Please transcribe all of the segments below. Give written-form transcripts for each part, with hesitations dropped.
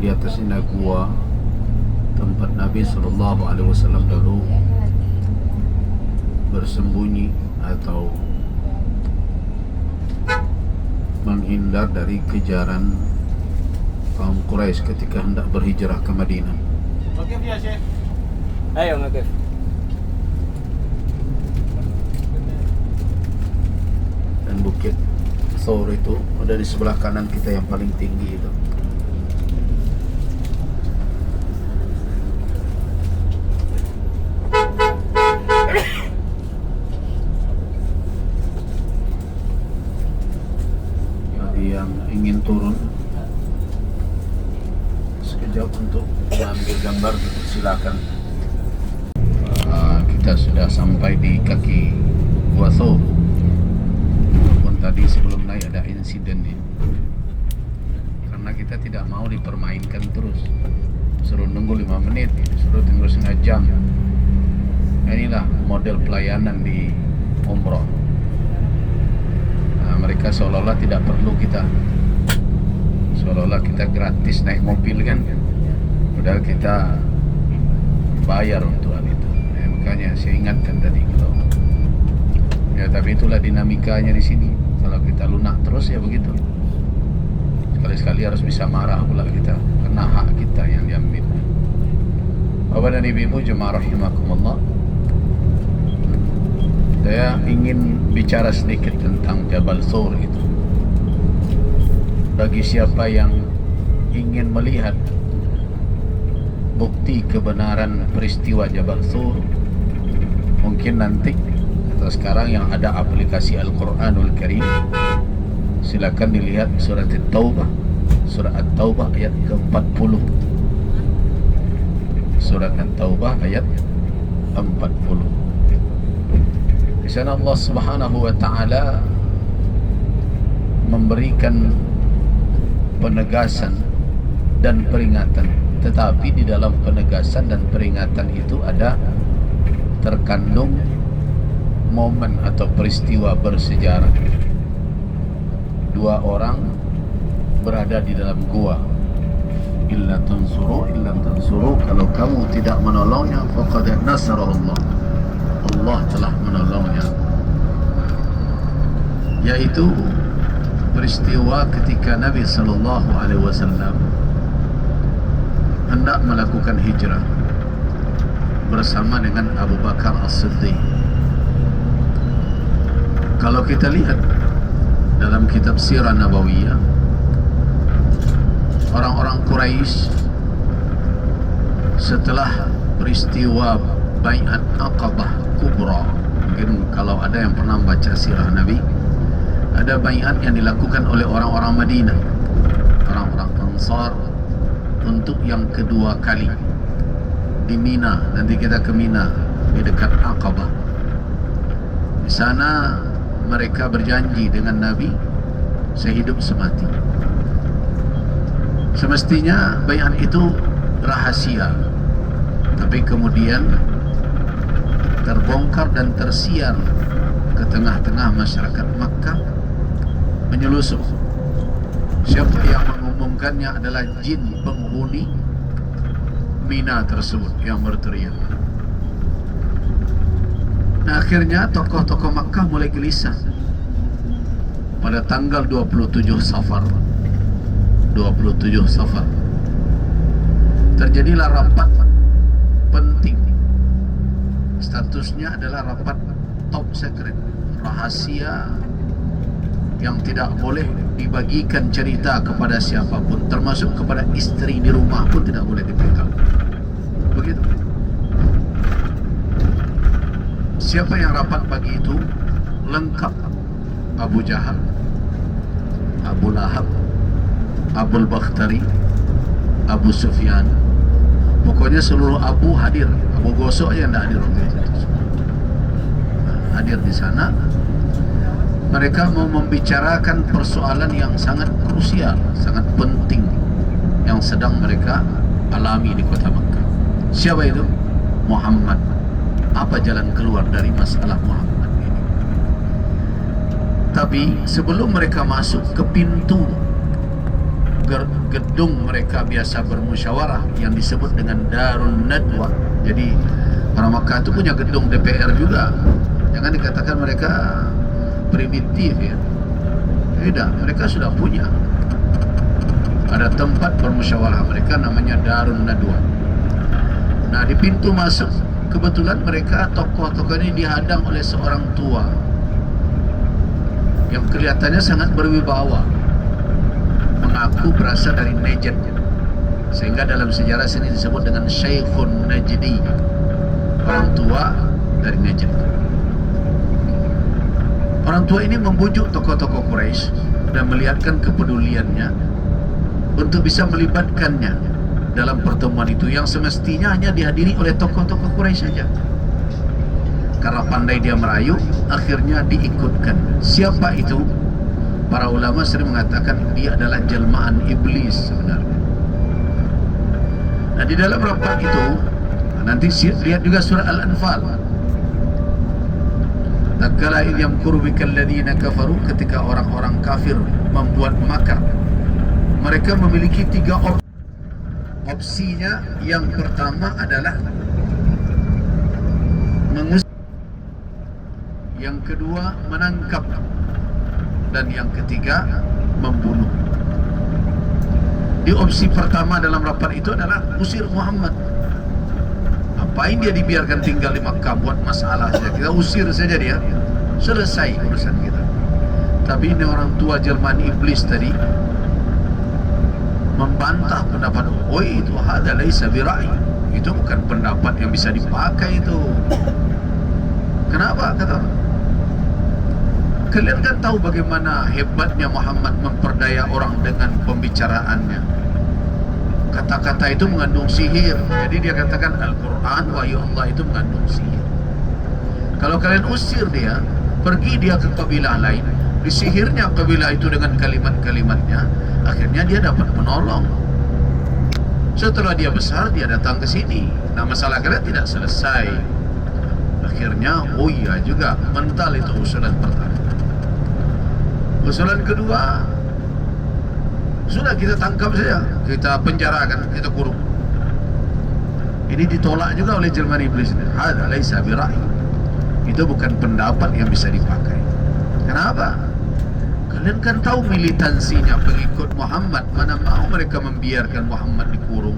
di atas ini gua tempat Nabi SAW dulu bersembunyi atau menghindar dari kejaran kaum Quraisy ketika hendak berhijrah ke Madinah. Oke, ya, Syekh. Ayo ngakif. Dan bukit Thawr itu ada di sebelah kanan kita yang paling tinggi itu. Jadi yang ingin turun sekejap untuk mengambil gambar, silakan. Kita sudah sampai di kaki Gua Thawr. Walaupun tadi sebelum naik ada insiden ini, karena kita tidak mau dipermainkan terus, suruh nunggu 5 menit, suruh tunggu setengah jam. Inilah model pelayanan di umroh. Mereka seolah-olah tidak perlu kita, seolah-olah kita gratis naik mobil kan, padahal kita bayar untuk hal itu. Makanya saya ingatkan tadi kalau ya, tapi itulah dinamikanya di sini. Kalau kita lunak terus ya begitu. Sekali-sekali harus bisa marah pula kita, karena hak kita yang diambil. Bapak dan Ibu jemaah rahimakumullah, saya ingin bicara sedikit tentang Jabal Thawr itu. Bagi siapa yang ingin melihat bukti kebenaran peristiwa Jabal Thawr, mungkin nanti atau sekarang yang ada aplikasi Al-Quranul Karim, silakan dilihat surat At-Taubah, surat At-Taubah ayat ke-40. Surat At-Taubah ayat 40. Di sana Allah Subhanahu wa taala memberikan penegasan dan peringatan, tetapi di dalam penegasan dan peringatan itu ada terkandung momen atau peristiwa bersejarah. 2 orang berada di dalam gua. Illa tansuru kalau kamu tidak menolongnya faqad nasarallah, Allah telah menolongnya. Yaitu peristiwa ketika Nabi SAW hendak melakukan hijrah bersama dengan Abu Bakar As-Siddiq. Kalau kita lihat dalam kitab Sirah Nabawiyah, orang-orang Quraisy setelah peristiwa Bai'at Aqabah Kubra, mungkin kalau ada yang pernah baca sirah Nabi, ada bai'at yang dilakukan oleh orang-orang Madinah, orang-orang Ansar, untuk yang kedua kali di Mina. Nanti kita ke Mina, di dekat Aqabah. Di sana mereka berjanji dengan Nabi sehidup semati. Semestinya bai'at itu rahasia, tapi kemudian terbongkar dan tersiar ke tengah-tengah masyarakat Makkah, menyelusup. Siapa yang mengumumkannya adalah jin penghuni Mina tersebut yang berteriak. Nah, akhirnya tokoh-tokoh Makkah mulai gelisah. Pada tanggal 27 Safar terjadilah rapat penting. Statusnya adalah rapat top secret, rahasia yang tidak boleh dibagikan cerita kepada siapapun, termasuk kepada istri di rumah pun tidak boleh diberitahu. Begitu. Siapa yang rapat pagi itu? Lengkap. Abu Jahal, Abu Lahab, Abul Bakhtari, Abu Sufyan. Pokoknya seluruh Abu hadir. Abu Gosok aja tidak hadir waktu itu. Hadir di sana. Mereka mau membicarakan persoalan yang sangat krusial, sangat penting yang sedang mereka alami di kota Makkah. Siapa itu? Muhammad. Apa jalan keluar dari masalah Muhammad ini? Tapi sebelum mereka masuk ke pintu gedung mereka biasa bermusyawarah yang disebut dengan Darun Nadwa. Jadi orang Makkah itu punya gedung DPR juga. Jangan dikatakan mereka primitif ya. Tidak, mereka sudah punya. Ada tempat bermusyawarah mereka namanya Darun Nadwa. Nah, di pintu masuk kebetulan mereka tokoh-tokoh ini dihadang oleh seorang tua yang kelihatannya sangat berwibawa, mengaku berasal dari Najd, sehingga dalam sejarah sini disebut dengan Syekhun Najdi, orang tua dari Najd. Orang tua ini membujuk tokoh-tokoh Quraisy dan melihatkan kepeduliannya untuk bisa melibatkannya dalam pertemuan itu yang semestinya hanya dihadiri oleh tokoh-tokoh Quraisy saja. Karena pandai dia merayu, akhirnya diikutkan. Siapa itu? Para ulama sering mengatakan dia adalah jelmaan iblis sebenarnya. Nah, di dalam rapat itu nanti lihat juga surah Al-Anfal. Tatkala yamkuru bikal ladzina kafaru, ketika orang-orang kafir membuat makar, mereka memiliki 3 opsinya. Yang pertama adalah mengusir, yang kedua menangkap, dan yang ketiga membunuh. Di opsi pertama dalam rapat itu adalah usir Muhammad. Ngapain dia dibiarkan tinggal di Makkah buat masalah saja? Kita usir saja dia, selesai urusan kita. Tapi ini orang tua jelmaan iblis tadi membantah pendapat, itu hada laisa bira'i, itu bukan pendapat yang bisa dipakai itu. Kenapa? Kata, kalian kan tahu bagaimana hebatnya Muhammad memperdaya orang dengan pembicaraannya. Kata-kata itu mengandung sihir. Jadi dia katakan Al-Quran, wahyu Allah itu mengandung sihir. Kalau kalian usir dia, pergi dia ke kabilah lain, disihirnya kabilah itu dengan kalimat-kalimatnya, akhirnya dia dapat menolong. Setelah dia besar, dia datang ke sini. Nah, masalah kalian tidak selesai. Akhirnya, iya juga, mental itu usulan pertama. Usulan kedua, sudah kita tangkap saja, kita penjarakan, kita kurung. Ini ditolak juga oleh jelmaan iblis. Hada laisa bira'i, itu bukan pendapat yang bisa dipakai. Kenapa? Kalian kan tahu militansinya pengikut Muhammad, mana mau mereka membiarkan Muhammad dikurung.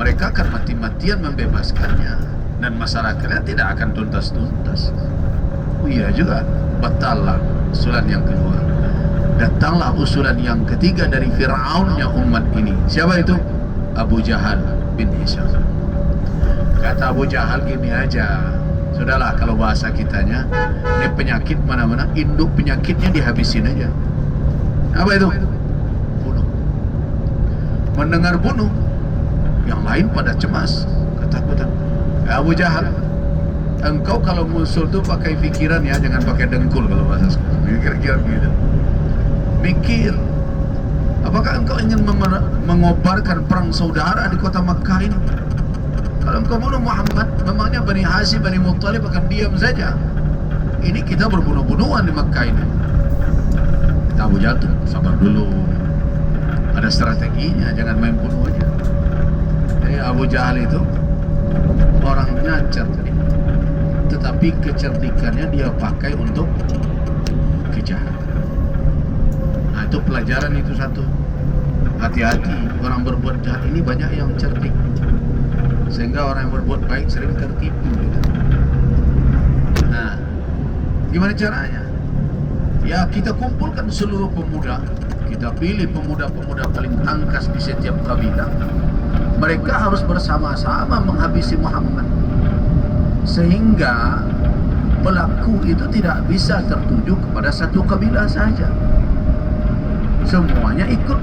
Mereka akan mati-matian membebaskannya, dan masalah kalian tidak akan tuntas-tuntas. Iya juga, batallah usulan yang kedua. Datanglah usulan yang ketiga dari Fir'aunnya umat ini. Siapa itu? Abu Jahal bin Hisham. Kata Abu Jahal gini aja, sudahlah, kalau bahasa kitanya, ini penyakit mana-mana, induk penyakitnya dihabisin aja. Apa itu? Bunuh. Mendengar bunuh, yang lain pada cemas, ketakutan. Abu Jahal, engkau kalau musuh tuh pakai pikiran ya, jangan pakai dengkul kalau bahasa sekarang. Kira-kira gitu. Mikir, apakah engkau ingin mengobarkan perang saudara di kota Makkah ini? Kalau engkau bunuh Muhammad, memangnya Bani Hashim, Bani Muttalib akan diam saja? Ini kita berbunuh-bunuhan di Makkah ini. Kita Abu Jahal, sabar dulu, ada strateginya, jangan main bunuh aja. Jadi Abu Jahal itu orangnya cerdik, tetapi kecerdikannya dia pakai untuk kejahatan. Nah, itu pelajaran itu satu. Hati-hati, orang berbuat jahat ini banyak yang cerdik, sehingga orang yang berbuat baik sering tertipu. Nah, gimana caranya? Ya, kita kumpulkan seluruh pemuda, kita pilih pemuda-pemuda paling tangkas di setiap kabilah. Mereka harus bersama-sama menghabisi Muhammad, sehingga pelaku itu tidak bisa tertuju kepada satu kabilah saja. Semuanya ikut.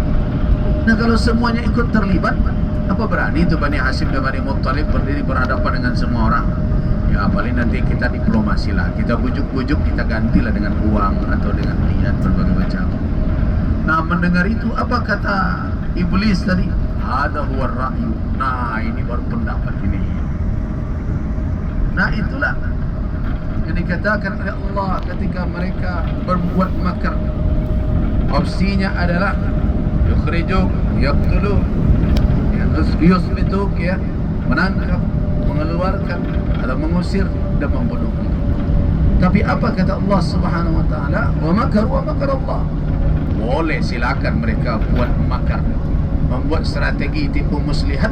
Nah, kalau semuanya ikut terlibat, apa berani itu Bani Hashim dan Bani Muttalib berdiri berhadapan dengan semua orang? Ya, paling nanti kita diplomasi lah, kita bujuk-bujuk, kita gantilah dengan uang atau dengan niat berbagai macam. Nah, mendengar itu, apa kata iblis tadi? Hada huwa ra'yu. Nah, ini baru pendapat ini. Nah, itulah yang dikatakan oleh Allah ketika mereka berbuat makar. Opsinya adalah yukhrijuk, yaqtuluk, ya, yusbituk, ya, menangkap, mengeluarkan, atau mengusir dan membunuh. Tapi apa kata Allah Subhanahu wa taala? Wa makaru wa makar Allah. Boleh, silakan mereka buat makar, membuat strategi tipu muslihat.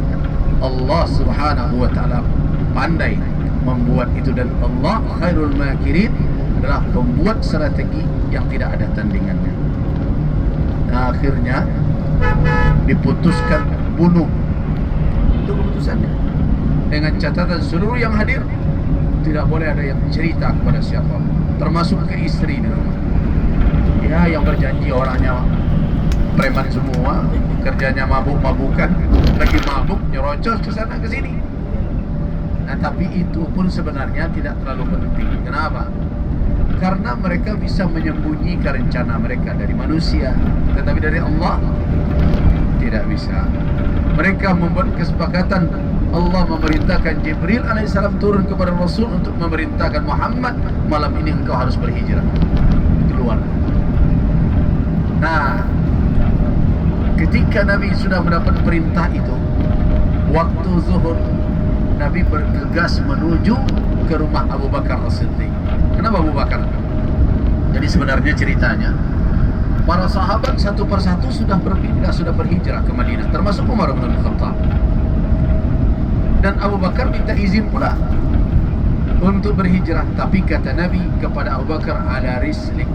Allah Subhanahu wa taala pandai membuat itu, dan Allah khairul makirin, adalah pembuat strategi yang tidak ada tandingannya. Nah, akhirnya diputuskan bunuh. Itu keputusannya. Dengan catatan seluruh yang hadir tidak boleh ada yang cerita kepada siapa, termasuk ke istri di rumah. Ya, yang berjanji orangnya preman semua, kerjanya mabuk-mabukan, lagi mabuk nyerocos ke sana ke sini. Nah, tapi itu pun sebenarnya tidak terlalu penting. Kenapa? Karena mereka bisa menyembunyikan rencana mereka dari manusia, tetapi dari Allah tidak bisa. Mereka membuat kesepakatan. Allah memerintahkan Jibril alaihissalam turun kepada Rasul untuk memerintahkan Muhammad, malam ini engkau harus berhijrah keluar. Nah, ketika Nabi sudah mendapat perintah itu, waktu zuhur, Nabi bergegas menuju ke rumah Abu Bakar As-Siddiq. Kenapa Abu Bakar? Jadi sebenarnya ceritanya, para sahabat satu persatu sudah berpindah, sudah berhijrah ke Madinah, termasuk Umar bin Khattab. Dan Abu Bakar minta izin pula untuk berhijrah. Tapi kata Nabi kepada Abu Bakar, ala rislik,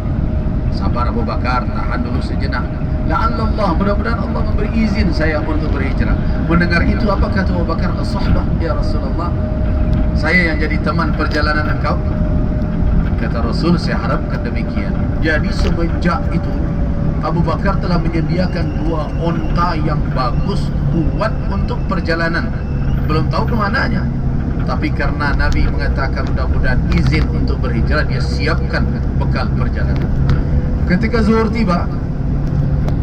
sabar Abu Bakar, tahan dulu sejenak. La'allallah, mudah-mudahan Allah memberi izin saya untuk berhijrah. Mendengar itu, apa kata Abu Bakar? As-sahbah ya Rasulullah, saya yang jadi teman perjalanan engkau. Kata Rasul, saya harapkan demikian. Jadi semenjak itu Abu Bakar telah menyediakan 2 onta yang bagus, kuat untuk perjalanan. Belum tahu kemananya, tapi karena Nabi mengatakan mudah-mudahan izin untuk berhijrah, dia siapkan bekal perjalanan. Ketika zuhur tiba,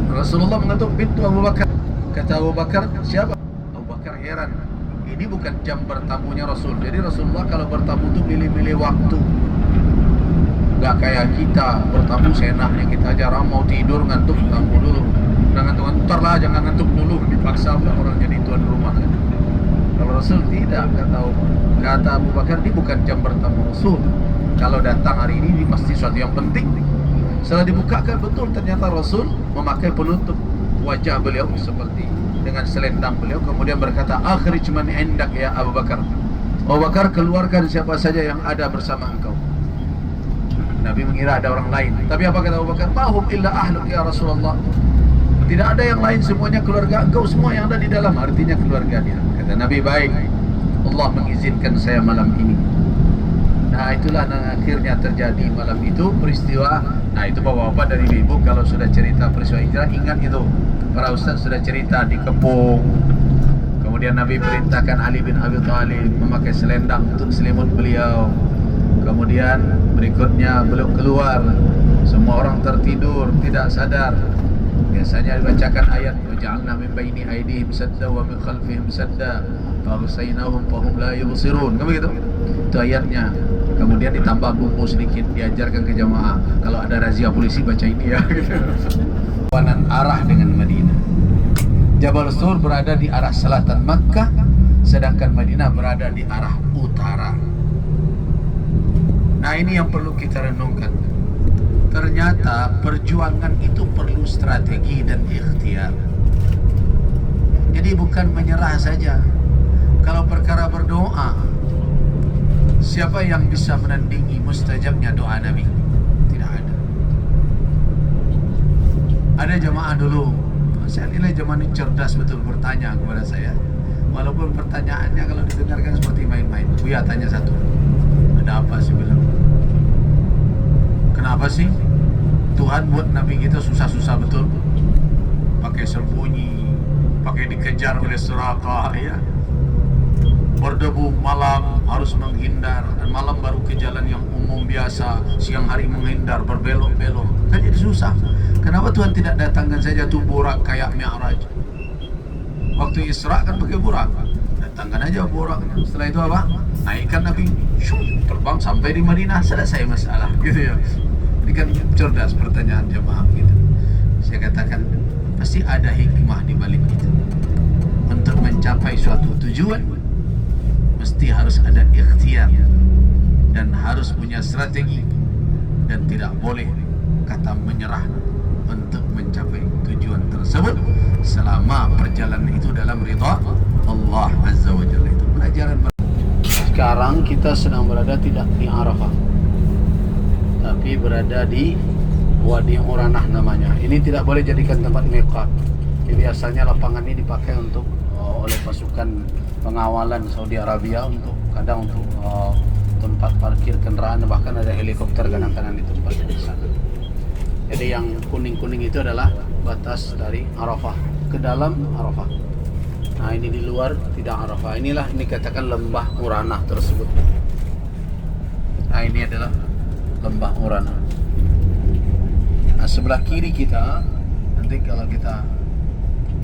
Rasulullah mengetuk pintu Abu Bakar. Kata Abu Bakar, siapa? Abu Bakar heran, ini bukan jam bertamunya Rasul. Jadi Rasulullah kalau bertamu itu milih-milih waktu. Gak kayak kita bertamu seenaknya, kita aja orang mau tidur ngantuk, tamu dulu. Jangan ngantuk, lah jangan ngantuk dulu, dipaksa orang jadi tuan rumah. Kalau Rasul tidak, kata Abu Bakar, ini bukan jam bertamu Rasul. Kalau datang hari ini pasti sesuatu yang penting. Setelah dibukakan, betul ternyata Rasul memakai penutup wajah beliau seperti dengan selendang beliau, kemudian berkata, akhrij man indak ya Abu Bakar. Abu Bakar, keluarkan siapa saja yang ada bersama engkau. Nabi mengira ada orang lain, tapi apa kata Abu Bakar? Mahum illa ahluk ya Rasulullah. Tidak ada yang lain, semuanya keluarga engkau, semua yang ada di dalam, artinya keluarga dia. Kata Nabi, baik, Allah mengizinkan saya malam ini. Nah, itulah yang akhirnya terjadi malam itu peristiwa. Nah, itu bapak-bapak dan ibu-ibu kalau sudah cerita peristiwa hijrah, ingat itu. Para ustaz sudah cerita dikepung. Kemudian Nabi perintahkan Ali bin Abi Thalib memakai selendang untuk selimut beliau. Kemudian berikutnya beliau keluar, semua orang tertidur, tidak sadar. Biasanya dibacakan ayat waja'alna min baini aydihim sadda wa min khalfihim sadda faghsaynahum fahum la yubsirun. Kan begitu? Itu ayatnya. Kemudian ditambah bumbu sedikit, diajarkan ke jamaah kalau ada razia polisi baca ini ya gitu. Kawanan arah dengan Madinah. Jabal Sur berada di arah selatan Makkah, sedangkan Madinah berada di arah utara. Nah, ini yang perlu kita renungkan. Ternyata perjuangan itu perlu strategi dan ikhtiar. Jadi bukan menyerah saja. Kalau perkara berdoa, siapa yang bisa menandingi mustajabnya doa Nabi? Tidak ada. Ada jamaah dulu, saya nilai jamaah ini cerdas betul, bertanya kepada saya. Walaupun pertanyaannya kalau didengarkan seperti main-main. Buya tanya satu, ada apa sih bilang? Kenapa sih Tuhan buat Nabi kita susah-susah betul? Pakai sembunyi, pakai dikejar oleh Suraka, ya. Berdebu malam harus menghindar, dan malam baru ke jalan yang umum biasa, siang hari menghindar, berbelok-belok. Kan jadi susah. Kenapa Tuhan tidak datangkan saja tuh burak kayak Mi'raj? Waktu Isra kan pakai burak, datangkan aja burak. Setelah itu apa? Naikkan Nabi, terbang sampai di Madinah, selesai masalah, gitu ya. Ini kan cerdas pertanyaan jemaah kita. Saya katakan pasti ada hikmah di balik itu. Untuk mencapai suatu tujuan mesti harus ada ikhtiar dan harus punya strategi, dan tidak boleh kata menyerah untuk mencapai tujuan tersebut selama perjalanan itu dalam ridha Allah Azza wa Jalla. Itu pelajaran. Sekarang kita sedang berada tidak di Arafah, tapi berada di Wadi Uranah namanya. Ini tidak boleh jadikan tempat miqat. Biasanya lapangan ini dipakai untuk oleh pasukan pengawalan Saudi Arabia, untuk kadang untuk tempat parkir kendaraan, bahkan ada helikopter kadang-kadang di tempat di sana. Jadi yang kuning-kuning itu adalah batas dari Arafah ke dalam Arafah. Nah, ini di luar tidak Arafah. Inilah ini katakan lembah Uranah tersebut. Nah, ini adalah lembah Uranah. Nah, sebelah kiri kita, nanti kalau kita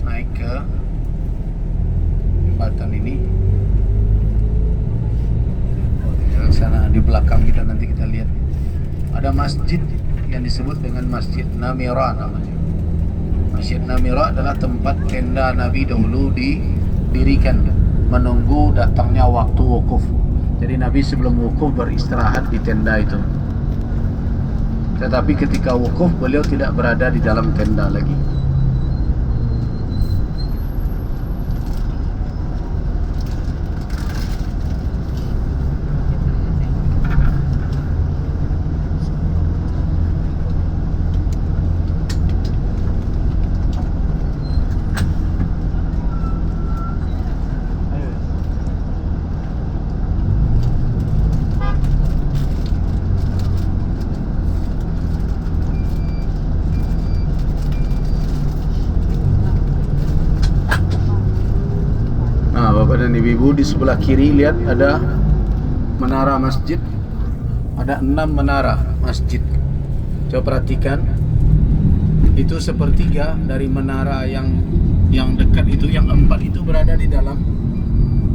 naik ke jembatan ini, sana di belakang kita nanti kita lihat ada masjid yang disebut dengan Masjid Namira namanya. Masjid Namira adalah tempat tenda Nabi dahulu didirikan menunggu datangnya waktu wukuf. Jadi Nabi sebelum wukuf beristirahat di tenda itu. Tetapi ketika wukuf beliau tidak berada di dalam tenda lagi. Bapak dan Ibu, di sebelah kiri lihat ada menara masjid. Ada 6 menara masjid. Coba perhatikan, itu sepertiga dari menara yang dekat itu, yang 4 itu berada di dalam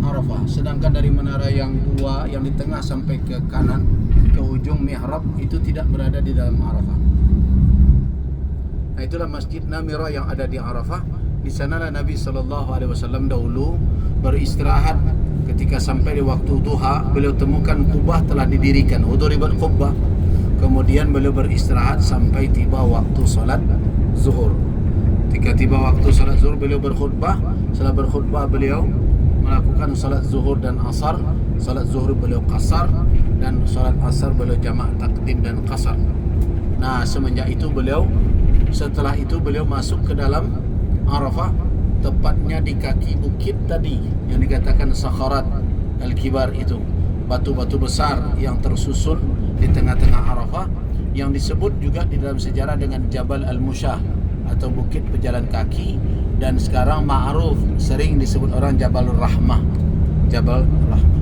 Arafah. Sedangkan dari menara yang 2 yang di tengah sampai ke kanan ke ujung mihrab itu tidak berada di dalam Arafah. Nah, itulah Masjid Namira yang ada di Arafah. Di sanalah Nabi SAW dahulu beristirahat. Ketika sampai di waktu duha, beliau temukan kubah telah didirikan, udhuribat kubah. Kemudian beliau beristirahat sampai tiba waktu salat zuhur. Ketika tiba waktu salat zuhur, beliau berkhutbah. Setelah berkhutbah, beliau melakukan salat zuhur dan asar. Salat zuhur beliau qasar, dan salat asar beliau jamak takdim dan qasar. Nah, semenjak itu setelah itu beliau masuk ke dalam Arafah, tepatnya di kaki bukit tadi yang dikatakan Sakharat Al-Kibar, itu batu-batu besar yang tersusun di tengah-tengah Arafah, yang disebut juga di dalam sejarah dengan Jabal Al-Musyah atau bukit pejalan kaki, dan sekarang ma'ruf sering disebut orang Jabalur Rahmah. Jabal Rahmah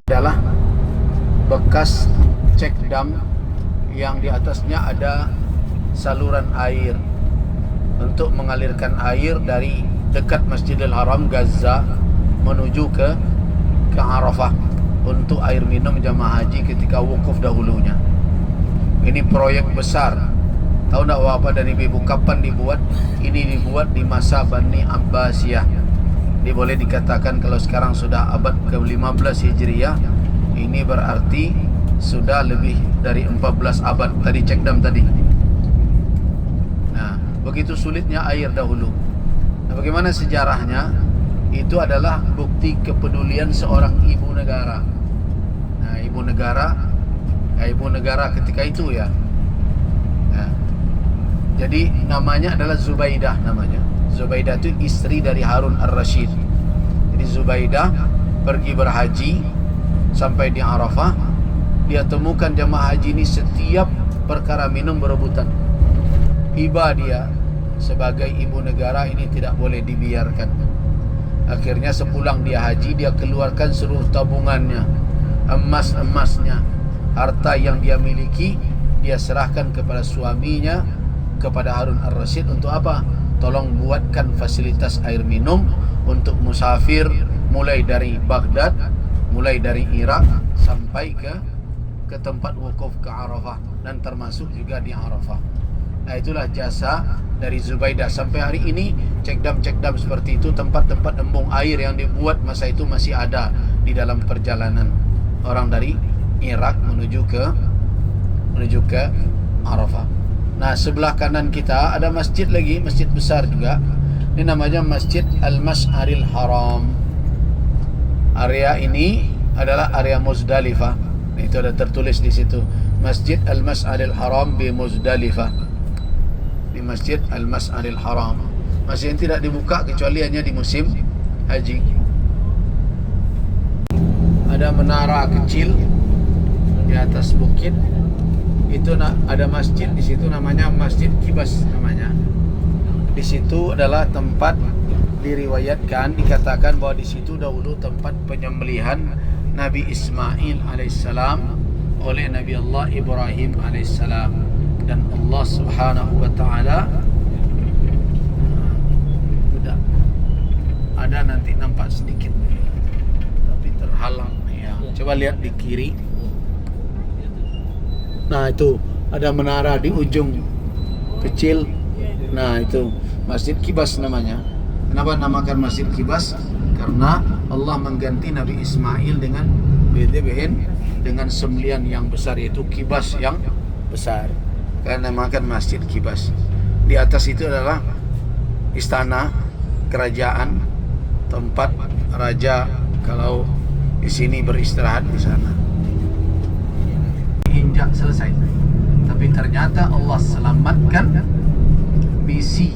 adalah bekas cek dam yang di atasnya ada saluran air untuk mengalirkan air dari dekat Masjidil Haram Gaza menuju ke Arafah untuk air minum jamaah haji ketika wukuf dahulunya. Ini proyek besar. Tahu tak Bapak dan Ibu kapan dibuat? Ini dibuat di masa Bani Abbasiyah. Ini boleh dikatakan kalau sekarang sudah abad ke-15 Hijriah, ini berarti sudah lebih dari 14 abad tadi cek dam tadi. Nah, begitu sulitnya air dahulu. Nah, bagaimana sejarahnya? Itu adalah bukti kepedulian seorang ibu negara. Nah, ibu negara ketika itu ya. Nah, jadi namanya adalah Zubaidah namanya. Zubaidah itu istri dari Harun Ar-Rasyid. Jadi Zubaidah pergi berhaji sampai di Arafah, dia temukan jamaah haji ini setiap perkara minum berebutan. Hibah dia sebagai ibu negara ini tidak boleh dibiarkan. Akhirnya sepulang dia haji, dia keluarkan seluruh tabungannya, emas-emasnya, harta yang dia miliki, dia serahkan kepada suaminya, kepada Harun Ar-Rasyid. Untuk apa? Tolong buatkan fasilitas air minum untuk musafir mulai dari Baghdad, mulai dari Irak sampai ke tempat wukuf ke Arafah. dan termasuk juga di Arafah. Nah, itulah jasa dari Zubaidah. Sampai hari ini cekdam-cekdam seperti itu, tempat-tempat embung air yang dibuat masa itu masih ada di dalam perjalanan orang dari Irak menuju ke Arafah. Nah, sebelah kanan kita ada masjid lagi, masjid besar juga. Ini namanya Masjid Al-Mash'aril Haram. Area ini adalah area Muzdalifah. Itu ada tertulis di situ, Masjid Al-Mash'aril Haram di Muzdalifah. Di Masjid Al-Mash'aril Haram. Masjid yang tidak dibuka kecuali hanya di musim haji. Ada menara kecil di atas bukit. Itu ada masjid di situ namanya Masjid Kibas namanya. Di situ adalah tempat diriwayatkan, dikatakan bahwa di situ dahulu tempat penyembelihan Nabi Ismail alaihissalam oleh Nabi Allah Ibrahim alaihissalam. Dan Allah Subhanahu wa taala sudah ada, nanti nampak sedikit tapi terhalang ya. Coba lihat di kiri. Nah, itu ada menara di ujung kecil. Nah, itu Masjid Kibas namanya. Kenapa namakan Masjid Kibas? Karena Allah mengganti Nabi Ismail dengan dengan sembelian yang besar, yaitu kibas yang besar. Karena namakan Masjid Kibas. Di atas itu adalah istana kerajaan, tempat raja kalau di sini beristirahat di sana. Injak selesai. Tapi ternyata Allah selamatkan misi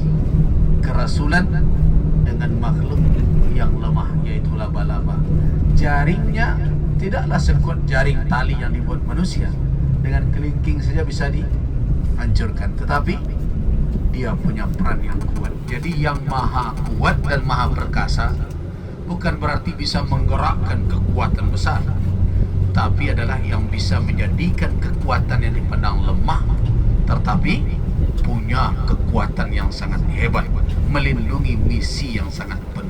kerasulan dengan makhluk yang lemah, yaitu laba-laba. Jaringnya tidaklah sekuat jaring tali yang dibuat manusia. Dengan kelingking saja bisa dihancurkan. Tetapi dia punya peran yang kuat. Jadi yang maha kuat dan maha perkasa bukan berarti bisa menggerakkan kekuatan besar, tapi adalah yang bisa menjadikan kekuatan yang dipandang lemah tetapi punya kekuatan yang sangat hebat, melindungi misi yang sangat penting.